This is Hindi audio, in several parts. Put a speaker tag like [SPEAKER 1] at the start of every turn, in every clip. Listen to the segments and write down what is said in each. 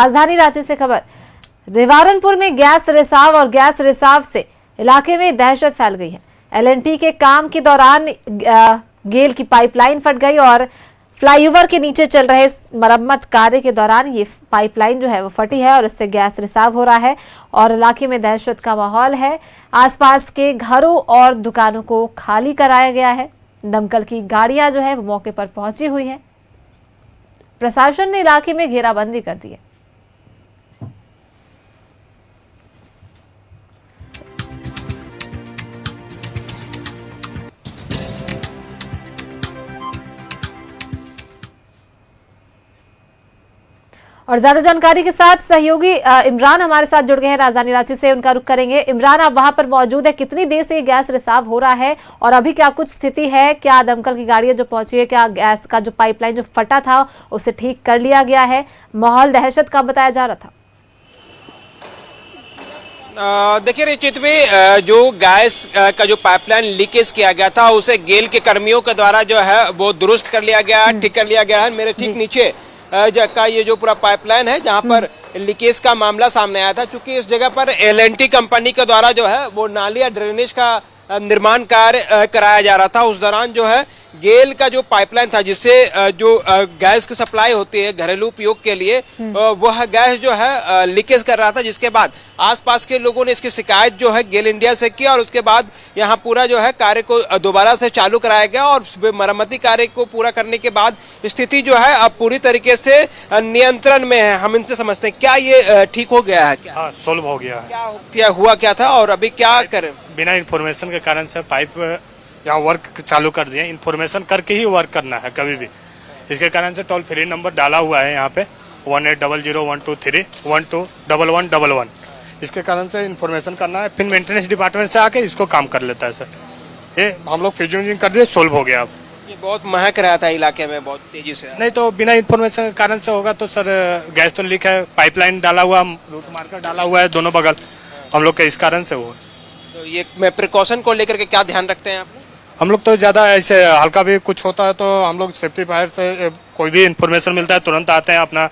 [SPEAKER 1] राजधानी रांची से खबर। रिवारनपुर में गैस रिसाव और गैस रिसाव से इलाके में दहशत फैल गई है। एलएनटी के काम के दौरान गेल की पाइपलाइन फट गई और फ्लाईओवर के नीचे चल रहे मरम्मत कार्य के दौरान ये पाइपलाइन जो है वो फटी है और इससे गैस रिसाव हो रहा है और इलाके में दहशत का माहौल है। आसपास के घरों और दुकानों को खाली कराया गया है। दमकल की गाड़ियां जो है वो मौके पर पहुंची हुई है। प्रशासन ने इलाके में घेराबंदी कर दी है। और ज्यादा जानकारी के साथ सहयोगी इमरान हमारे साथ जुड़ गए हैं राजधानी रांची से। उनका रुख करेंगे। इमरान, आप वहां पर मौजूद है, कितनी देर से ये गैस रिसाव हो रहा है और अभी क्या कुछ स्थिति है? क्या दमकल की गाड़ियां जो पहुंची है, क्या गैस का जो पाइपलाइन जो फटा था उसे ठीक कर लिया गया है? माहौल दहशत का बताया जा रहा था।
[SPEAKER 2] देखिए रिचित भी जो गैस का जो पाइपलाइन लीकेज किया गया था उसे गेल के कर्मियों के द्वारा जो है वो दुरुस्त कर लिया गया, ठीक कर लिया गया है। मेरे ठीक नीचे का ये जो पूरा पाइपलाइन है जहां पर लीकेज का मामला सामने आया था, क्योंकि इस जगह पर एलएनटी कंपनी के द्वारा जो है वो नाली या ड्रेनेज का निर्माण कार्य कराया जा रहा था। उस दौरान जो है गेल का जो पाइपलाइन था जिससे जो गैस की सप्लाई होती है घरेलू उपयोग के लिए, वह गैस जो है लीकेज कर रहा था, जिसके बाद आसपास के लोगों ने इसकी शिकायत जो है गेल इंडिया से की और उसके बाद यहाँ पूरा जो है कार्य को दोबारा से चालू कराया गया और मरम्मती कार्य को पूरा करने के बाद स्थिति जो है अब पूरी तरीके से नियंत्रण में है। हम इनसे समझते हैं क्या ये ठीक हो गया है? क्या
[SPEAKER 3] हाँ, सोल्व हो गया है।
[SPEAKER 2] क्या हुआ क्या था और अभी क्या करें?
[SPEAKER 3] बिना इंफॉर्मेशन के कारण से पाइप यहाँ वर्क चालू कर दिए। इंफॉर्मेशन करके ही वर्क करना है कभी भी। इसके कारण से टोल फ्री नंबर डाला हुआ है यहाँ पे 1800-123-121111। इसके कारण से इंफॉर्मेशन करना है, फिर मेंटेनेंस डिपार्टमेंट से आके इसको काम कर लेता है सर। ये हम लोग फ्यूजिंग कर दिए, सोल्व हो गया। अब
[SPEAKER 2] ये बहुत महक रहा था इलाके में बहुत तेजी से।
[SPEAKER 3] नहीं तो बिना इंफॉर्मेशन के कारण से होगा तो सर गैस तो लीक है। पाइपलाइन डाला हुआ, रूट मार्कर डाला हुआ है दोनों बगल, हम लोग के इस कारण से हुआ।
[SPEAKER 2] तो ये मैं प्रिकॉशन को लेकर के क्या ध्यान रखते हैं आप?
[SPEAKER 3] हम लोग तो ज़्यादा ऐसे हल्का भी कुछ होता है तो हम लोग सेफ्टी फायर से कोई भी इंफॉर्मेशन मिलता है तुरंत आते हैं, अपना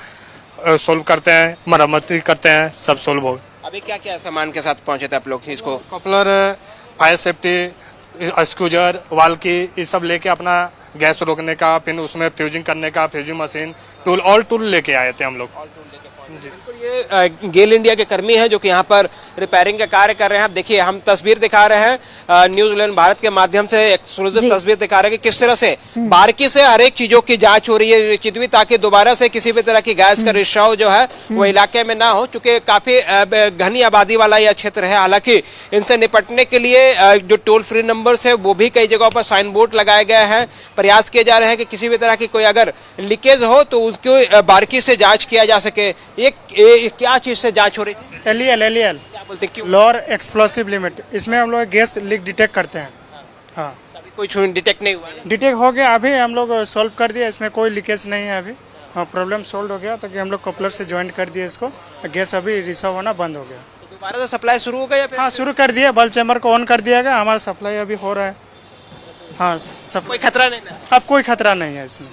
[SPEAKER 3] सोल्व करते हैं, मरम्मती करते हैं, सब सोल्व हो।
[SPEAKER 2] अभी क्या क्या सामान के साथ पहुंचे थे आप लोग इसको?
[SPEAKER 3] कपलर, फायर सेफ्टी, एक्सक्यूजर, वाल्की, ये सब लेके अपना गैस रोकने का, फिर उसमें फ्यूजिंग करने का, fusing machine, tool, all tool लेके आए थे हम लोग।
[SPEAKER 2] ये गेल इंडिया के कर्मी हैं जो कि यहाँ पर रिपेयरिंग का कार्य कर रहे हैं। आप देखिए, हम तस्वीर दिखा रहे हैं न्यूज 11 भारत के माध्यम से एक्सक्लूसिव तस्वीर दिखा रहे हैं कि किस तरह से बारीकी से हर एक चीजों की जांच हो रही है चितवी, ताकि दोबारा से किसी भी तरह की गैस का रिसाव जो है वो इलाके में ना हो, चूंकि काफी घनी आबादी वाला यह क्षेत्र है। हालांकि इनसे निपटने के लिए जो टोल फ्री नंबर है वो भी कई जगहों पर साइन बोर्ड लगाए गए हैं। प्रयास किए जा रहे हैं कि किसी भी तरह की कोई अगर लीकेज हो तो उसकी बारीकी से जांच किया जा सके। क्या चीज से जांच हो रही थी?
[SPEAKER 4] एलईएल
[SPEAKER 2] क्या बोलते हैं?
[SPEAKER 4] लोअर एक्सप्लोसिव लिमिट, इसमें हम लोग गैस लीक डिटेक्ट करते हैं। हाँ,
[SPEAKER 2] अभी कोई डिटेक्ट नहीं हुआ?
[SPEAKER 4] डिटेक्ट हो गया, अभी हम लोग सॉल्व कर दिया, इसमें कोई लीकेज नहीं है अभी। हाँ, प्रॉब्लम सॉल्व हो गया, ताकि हम लोग कपलर से ज्वाइंट कर दिए इसको, गैस अभी रिसाव होना बंद हो गया।
[SPEAKER 2] तो दोबारा से सप्लाई शुरू हो गया?
[SPEAKER 4] हाँ, शुरू कर दिया, बल्ब चैम्बर को ऑन कर दिया गया, हमारा सप्लाई अभी हो रहा है। हाँ, सब
[SPEAKER 2] कोई खतरा नहीं ना?
[SPEAKER 4] अब कोई खतरा नहीं है इसमें।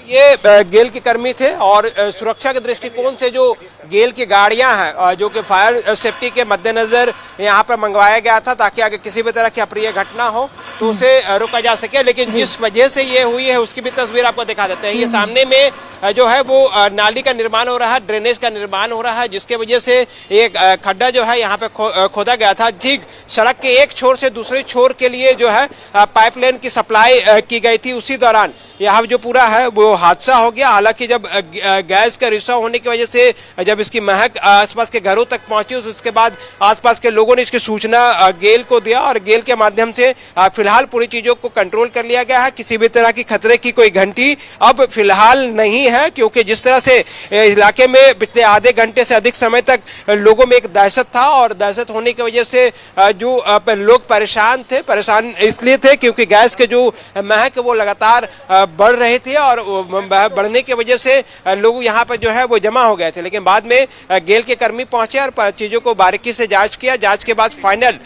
[SPEAKER 2] ये गेल के कर्मी थे और सुरक्षा के दृष्टिकोण से जो गेल की गाड़ियां हैं जो कि फायर सेफ्टी के मद्देनजर यहाँ पर मंगवाया गया था, ताकि अगर किसी भी तरह की अप्रिय घटना हो तो उसे रोका जा सके। लेकिन जिस वजह से ये हुई है उसकी भी तस्वीर आपको दिखा देते हैं। ये सामने में जो है वो नाली का निर्माण हो रहा है, ड्रेनेज का निर्माण हो रहा है, जिसके वजह से एक खड्डा जो है यहाँ पे खोदा गया था। ठीक सड़क के एक छोर से दूसरे छोर के लिए जो है पाइपलाइन की सप्लाई की गई थी। उसी दौरान यहाँ जो पूरा है वो हादसा हो गया। हालांकि जब गैस का रिसाव होने की वजह से जब इसकी महक आसपास के घरों तक पहुंची, उसके बाद आसपास के लोगों ने इसकी सूचना गेल को दिया और गेल के माध्यम से फिलहाल पूरी चीजों को कंट्रोल कर लिया गया है। किसी भी तरह की खतरे की कोई घंटी अब फिलहाल नहीं है, क्योंकि जिस तरह से इलाके में पिछले आधे घंटे से अधिक समय तक लोगों में एक दहशत था और दहशत होने की वजह से जो लोग परेशान थे। परेशान इसलिए थे क्योंकि गैस के जो महक वो लगातार बढ़ रहे थे और बढ़ने की वजह से लोग यहाँ पर जो है वो जमा हो गए थे। लेकिन बाद में गेल के कर्मी पहुंचे और चीजों को बारीकी से जांच किया। जांच के बाद फाइनल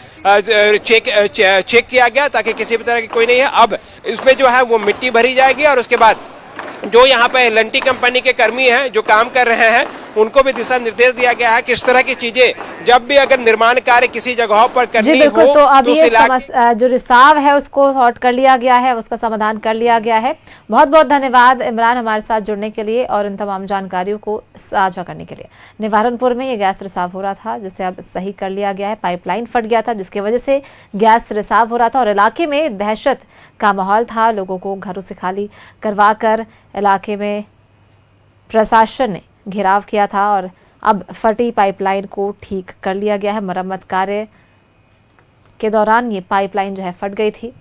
[SPEAKER 2] चेक किया गया ताकि किसी भी तरह की कोई नहीं है। अब इसमें जो है वो मिट्टी भरी जाएगी और उसके बाद जो यहाँ पे एलएनटी कंपनी के कर्मी हैं जो काम कर रहे हैं उनको भी दिशा निर्देश दिया गया है कि इस तरह की चीजें जब भी अगर निर्माण कार्य किसी जगहों पर
[SPEAKER 1] जी
[SPEAKER 2] करनी
[SPEAKER 1] बिल्कुल,
[SPEAKER 2] हो
[SPEAKER 1] तो अब
[SPEAKER 2] उस
[SPEAKER 1] ये
[SPEAKER 2] इलाके
[SPEAKER 1] जो रिसाव है उसको सॉर्ट कर लिया गया है, उसका समाधान कर लिया गया है। बहुत बहुत धन्यवाद इमरान हमारे साथ जुड़ने के लिए और इन तमाम जानकारियों को साझा करने के लिए। निवारनपुर में ये गैस रिसाव हो रहा था जिसे अब सही कर लिया गया है। पाइपलाइन फट गया था जिसकी वजह से गैस रिसाव हो रहा था और इलाके में दहशत का माहौल था। लोगों को घरों से खाली करवाकर इलाके में प्रशासन ने घेराव किया था और अब फटी पाइपलाइन को ठीक कर लिया गया है। मरम्मत कार्य के दौरान ये पाइपलाइन जो है फट गई थी।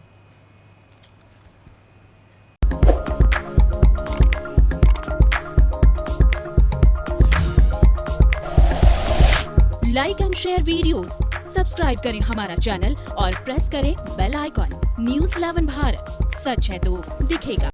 [SPEAKER 5] Like and share videos, subscribe करें हमारा चैनल और प्रेस करें बेल आइकॉन। न्यूज़ 11 भारत, सच है तो दिखेगा।